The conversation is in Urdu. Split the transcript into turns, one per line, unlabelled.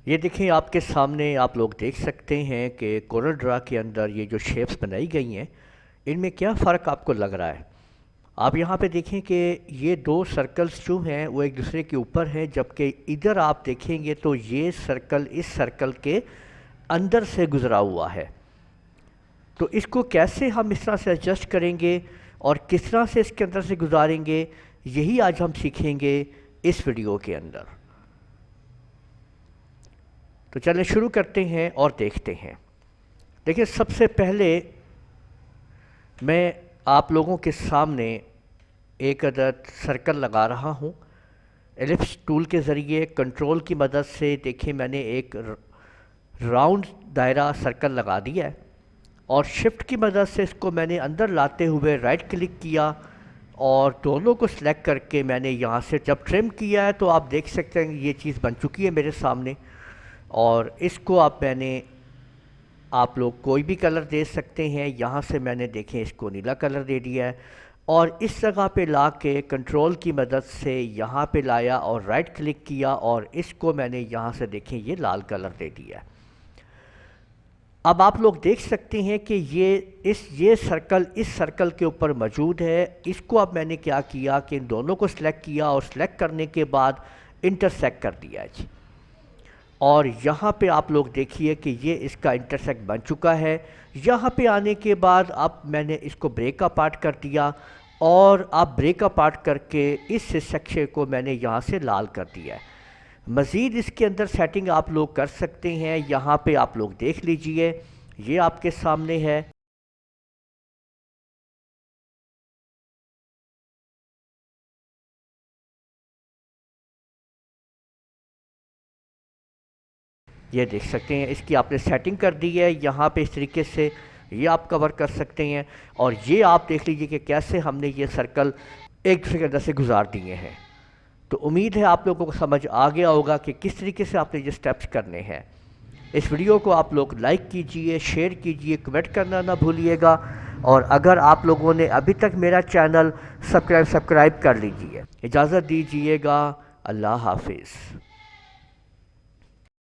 یہ دیکھیں آپ کے سامنے آپ لوگ دیکھ سکتے ہیں کہ کورل ڈرا کے اندر یہ جو شیپس بنائی گئی ہیں ان میں کیا فرق آپ کو لگ رہا ہے؟ آپ یہاں پہ دیکھیں کہ یہ دو سرکلز جو ہیں وہ ایک دوسرے کے اوپر ہیں، جبکہ ادھر آپ دیکھیں گے تو یہ سرکل اس سرکل کے اندر سے گزرا ہوا ہے۔ تو اس کو کیسے ہم اس طرح سے ایڈجسٹ کریں گے اور کس طرح سے اس کے اندر سے گزاریں گے، یہی آج ہم سیکھیں گے اس ویڈیو کے اندر۔ تو چلیں شروع کرتے ہیں اور دیکھتے ہیں۔ دیکھیں سب سے پہلے میں آپ لوگوں کے سامنے ایک عدد سرکل لگا رہا ہوں ایلپس ٹول کے ذریعے، کنٹرول کی مدد سے دیکھیں میں نے ایک راؤنڈ دائرہ سرکل لگا دیا ہے، اور شفٹ کی مدد سے اس کو میں نے اندر لاتے ہوئے رائٹ کلک کیا اور دونوں کو سلیکٹ کر کے میں نے یہاں سے جب ٹرم کیا ہے تو آپ دیکھ سکتے ہیں یہ چیز بن چکی ہے میرے سامنے۔ اور اس کو آپ لوگ کوئی بھی کلر دے سکتے ہیں، یہاں سے میں نے دیکھیں اس کو نیلا کلر دے دیا ہے، اور اس جگہ پہ لا کے کنٹرول کی مدد سے یہاں پہ لایا اور رائٹ کلک کیا اور اس کو میں نے یہاں سے دیکھیں یہ لال کلر دے دیا ہے۔ اب آپ لوگ دیکھ سکتے ہیں کہ یہ سرکل اس سرکل کے اوپر موجود ہے۔ اس کو اب میں نے کیا کیا کہ ان دونوں کو سلیکٹ کیا اور سلیکٹ کرنے کے بعد انٹرسیکٹ کر دیا ہے جی، اور یہاں پہ آپ لوگ دیکھیے کہ یہ اس کا انٹرسیکٹ بن چکا ہے۔ یہاں پہ آنے کے بعد اب میں نے اس کو بریک اپارٹ کر دیا، اور اب بریک اپارٹ کر کے اس سیکشن کو میں نے یہاں سے لال کر دیا ہے۔ مزید اس کے اندر سیٹنگ آپ لوگ کر سکتے ہیں، یہاں پہ آپ لوگ دیکھ لیجئے، یہ آپ کے سامنے ہے۔ یہ دیکھ سکتے ہیں اس کی آپ نے سیٹنگ کر دی ہے، یہاں پہ اس طریقے سے یہ آپ کور کر سکتے ہیں، اور یہ آپ دیکھ لیجئے کہ کیسے ہم نے یہ سرکل ایک دوسرے کے اندر سے گزار دیے ہیں۔ تو امید ہے آپ لوگوں کو سمجھ آ گیا ہوگا کہ کس طریقے سے آپ نے یہ سٹیپس کرنے ہیں۔ اس ویڈیو کو آپ لوگ لائک کیجئے، شیئر کیجئے، کمنٹ کرنا نہ بھولیے گا، اور اگر آپ لوگوں نے ابھی تک میرا چینل سبسکرائب کر لیجئے۔ اجازت دیجئے گا، اللہ حافظ۔